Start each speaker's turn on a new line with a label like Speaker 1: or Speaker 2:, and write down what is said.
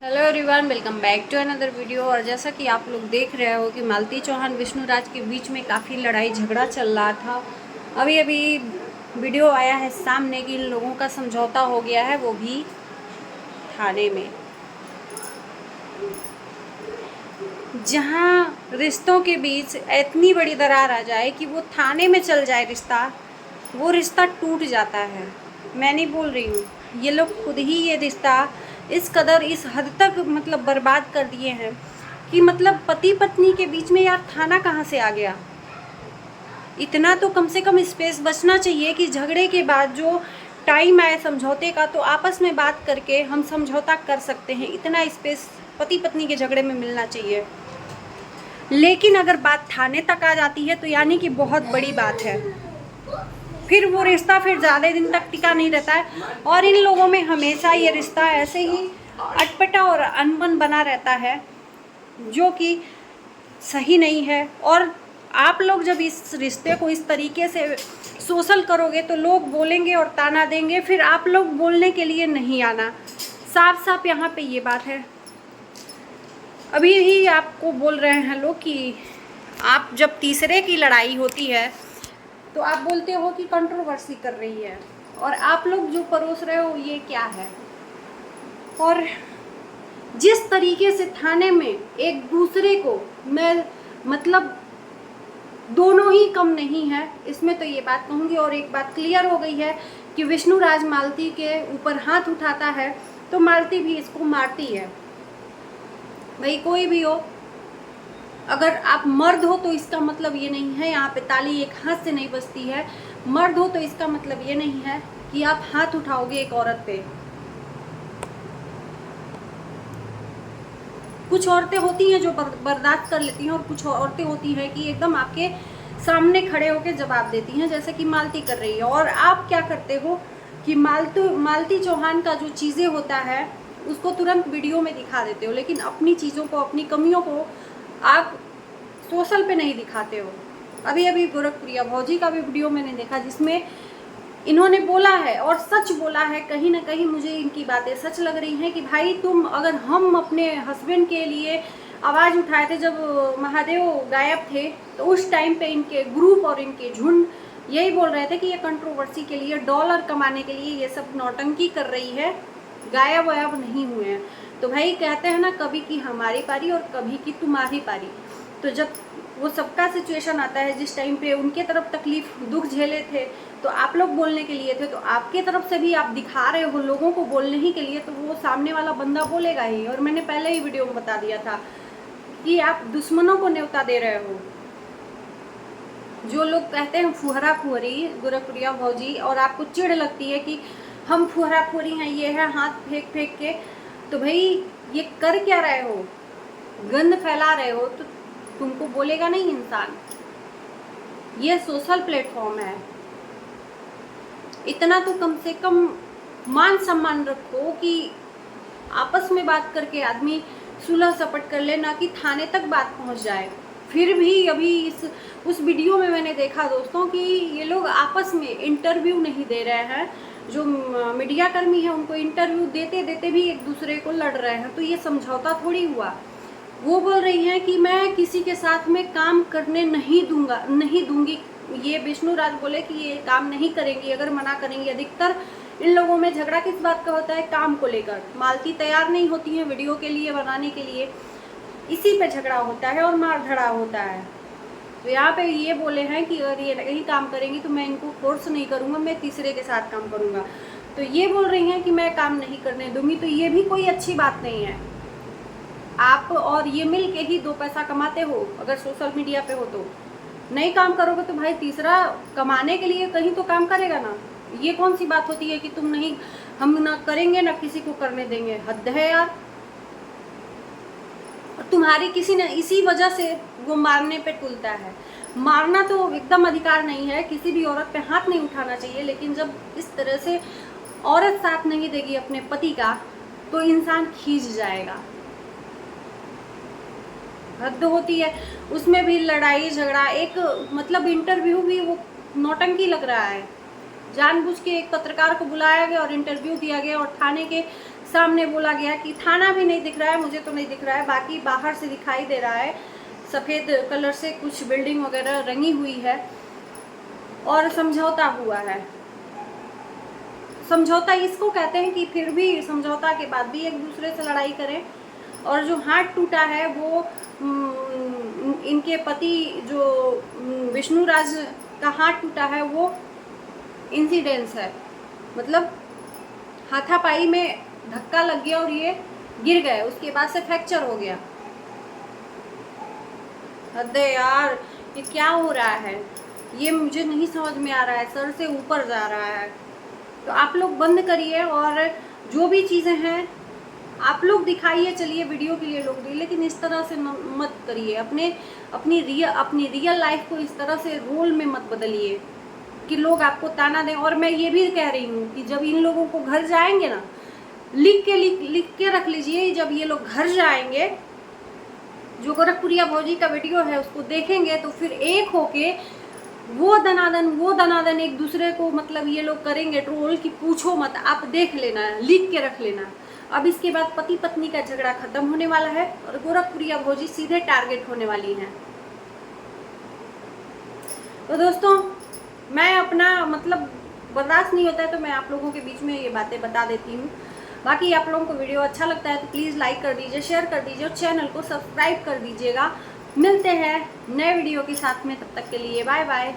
Speaker 1: Hello everyone, welcome back to another video. और जैसा कि आप लोग देख रहे हो कि मालती चौहान विष्णुराज के बीच में काफ़ी लड़ाई झगड़ा चल रहा था। अभी अभी वीडियो आया है सामने कि इन लोगों का समझौता हो गया है, वो भी थाने में। जहाँ रिश्तों के बीच इतनी बड़ी दरार आ जाए कि वो थाने में चल जाए रिश्ता, वो रिश्ता टूट जाता है। मैं नहीं बोल रही हूँ, ये लोग खुद ही ये रिश्ता इस कदर इस हद तक मतलब बर्बाद कर दिए हैं कि मतलब पति पत्नी के बीच में यार थाना कहाँ से आ गया। इतना तो कम से कम स्पेस बचना चाहिए कि झगड़े के बाद जो टाइम आए समझौते का तो आपस में बात करके हम समझौता कर सकते हैं। इतना स्पेस पति पत्नी के झगड़े में मिलना चाहिए। लेकिन अगर बात थाने तक आ जाती है तो यानी कि बहुत बड़ी बात है। फिर वो रिश्ता फिर ज़्यादा दिन तक टिका नहीं रहता है और इन लोगों में हमेशा ये रिश्ता ऐसे ही अटपटा और अनबन बना रहता है, जो कि सही नहीं है। और आप लोग जब इस रिश्ते को इस तरीके से सोशल करोगे तो लोग बोलेंगे और ताना देंगे, फिर आप लोग बोलने के लिए नहीं आना। साफ साफ यहाँ पे ये बात है। अभी ही आपको बोल रहे हैं लोग कि आप जब तीसरे की लड़ाई होती है तो आप बोलते हो कि कंट्रोवर्सी कर रही है, और आप लोग जो परोस रहे हो ये क्या है। और जिस तरीके से थाने में एक दूसरे को मैं मतलब दोनों ही कम नहीं है, इसमें तो ये बात कहूँगी। और एक बात क्लियर हो गई है कि विष्णुराज मालती के ऊपर हाथ उठाता है तो मालती भी इसको मारती है। भाई कोई भी हो, अगर आप मर्द हो तो इसका मतलब ये नहीं है, यहाँ पे ताली एक हाथ से नहीं बजती है। मर्द हो तो इसका मतलब ये नहीं है कि आप हाथ उठाओगे एक औरत पे। कुछ औरतें होती हैं जो बर्दाश्त कर लेती हैं और कुछ औरतें होती हैं कि एकदम आपके सामने खड़े होकर जवाब देती हैं, जैसे कि मालती कर रही है। और आप क्या करते हो कि मालती चौहान का जो चीज़ें होता है उसको तुरंत वीडियो में दिखा देते हो, लेकिन अपनी चीज़ों को अपनी कमियों को आप सोशल पे नहीं दिखाते हो। अभी अभी गोरखप्रिया भौजी का भी वीडियो मैंने देखा जिसमें इन्होंने बोला है और सच बोला है। कहीं ना कहीं मुझे इनकी बातें सच लग रही हैं कि भाई तुम, अगर हम अपने हस्बैंड के लिए आवाज़ उठाए थे जब महादेव गायब थे, तो उस टाइम पे इनके ग्रुप और इनके झुंड यही बोल रहे थे कि ये कंट्रोवर्सी के लिए, डॉलर कमाने के लिए ये सब नौटंकी कर रही है, गायब वायब नहीं हुए हैं। तो भाई कहते हैं ना, कभी की हमारी पारी और कभी की तुम्हारी पारी। तो जब वो सबका सिचुएशन आता है, जिस टाइम पे उनके तरफ तकलीफ दुख झेले थे तो आप लोग बोलने के लिए थे, तो आपके तरफ से भी आप दिखा रहे हो लोगों को बोलने ही के लिए, तो वो सामने वाला बंदा बोलेगा ही। और मैंने पहले ही वीडियो में बता दिया था कि आप दुश्मनों को न्योता दे रहे हो। जो लोग कहते हैं फुहरा फुहरी गोरखप्रिया भौजी, और आपको चिढ़ लगती है कि हम फुहरा फुहरी हैं, ये है हाथ फेंक फेंक के, तो भाई ये कर क्या रहे हो, गंद फैला रहे हो, तो तुमको बोलेगा नहीं इंसान। ये सोशल प्लेटफॉर्म है, इतना तो कम से कम मान सम्मान रखो कि आपस में बात करके आदमी सुलह सपट कर ले, ना कि थाने तक बात पहुंच जाए। फिर भी अभी उस वीडियो में मैंने देखा दोस्तों कि ये लोग आपस में इंटरव्यू नहीं दे रहे हैं। जो मीडिया कर्मी है उनको इंटरव्यू देते देते भी एक दूसरे को लड़ रहे हैं, तो ये समझौता थोड़ी हुआ। वो बोल रही हैं कि मैं किसी के साथ में काम करने नहीं दूंगी। ये विष्णुराज बोले कि ये काम नहीं करेंगी, अगर मना करेंगी। अधिकतर इन लोगों में झगड़ा किस बात का होता है, काम को लेकर। मालती तैयार नहीं होती है वीडियो के लिए, बनाने के लिए, इसी पे झगड़ा होता है और मार धड़ा होता है। तो यहाँ पे ये बोले हैं कि अगर ये नहीं काम करेंगी तो मैं इनको फोर्स नहीं करूँगा, मैं तीसरे के साथ काम करूँगा। तो ये बोल रही हैं कि मैं काम नहीं करने दूंगी, तो ये भी कोई अच्छी बात नहीं है। आप और ये मिल के ही दो पैसा कमाते हो, अगर सोशल मीडिया पे हो तो। नहीं काम करोगे तो भाई तीसरा कमाने के लिए कहीं तो काम करेगा ना। ये कौन सी बात होती है कि तुम नहीं, हम ना करेंगे ना किसी को करने देंगे। हद है यार। और तुम्हारी किसी ने इसी वजह से वो मारने पे तुलता है। मारना तो एकदम अधिकार नहीं है, किसी भी औरत पे हाथ नहीं उठाना चाहिए, लेकिन जब इस तरह से औरत साथ नहीं देगी अपने पति का तो इंसान खींच जाएगा। हद होती है। उसमें भी लड़ाई झगड़ा, एक मतलब इंटरव्यू भी वो नौटंकी लग रहा है। जानबूझ के एक पत्रकार को बुलाया गया और इंटरव्यू दिया गया और थाने के सामने बोला गया कि थाना भी नहीं दिख रहा है, मुझे तो नहीं दिख रहा है, बाकी बाहर से दिखाई दे रहा है सफ़ेद कलर से कुछ बिल्डिंग वगैरह रंगी हुई है और समझौता हुआ है। समझौता इसको कहते हैं कि फिर भी समझौता के बाद भी एक दूसरे से लड़ाई करें। और जो हाथ टूटा है वो इनके पति जो विष्णु राज का हाथ टूटा है वो इंसिडेंस है, मतलब हाथापाई में धक्का लग गया और ये गिर गए, उसके बाद से फ्रैक्चर हो गया। अरे यार ये क्या हो रहा है, ये मुझे नहीं समझ में आ रहा है, सर से ऊपर जा रहा है। तो आप लोग बंद करिए और जो भी चीज़ें हैं आप लोग दिखाइए, चलिए वीडियो के लिए लोग दिए, लेकिन इस तरह से मत करिए। अपनी रियल लाइफ को इस तरह से रोल में मत बदलिए कि लोग आपको ताना दें। और मैं ये भी कह रही हूँ कि जब इन लोगों को घर जाएंगे ना, लिख के रख लीजिए, जब ये लोग घर जाएंगे, जो गोरखपुरिया भौजी का वीडियो है उसको देखेंगे तो फिर एक होके वो दनादन एक दूसरे को मतलब ये लोग करेंगे ट्रोल कि पूछो मत। आप देख लेना, लिख के रख लेना। अब इसके बाद पति पत्नी का झगड़ा खत्म होने वाला है और गोरखपुरिया भौजी सीधे टारगेट होने वाली हैं। तो दोस्तों मैं अपना मतलब बर्दाश्त नहीं होता है तो मैं आप लोगों के बीच में ये बातें बता देती हूँ। बाकी आप लोगों को वीडियो अच्छा लगता है तो प्लीज़ लाइक कर दीजिए, शेयर कर दीजिए और चैनल को सब्सक्राइब कर दीजिएगा। मिलते हैं नए वीडियो के साथ में, तब तक के लिए बाय बाय।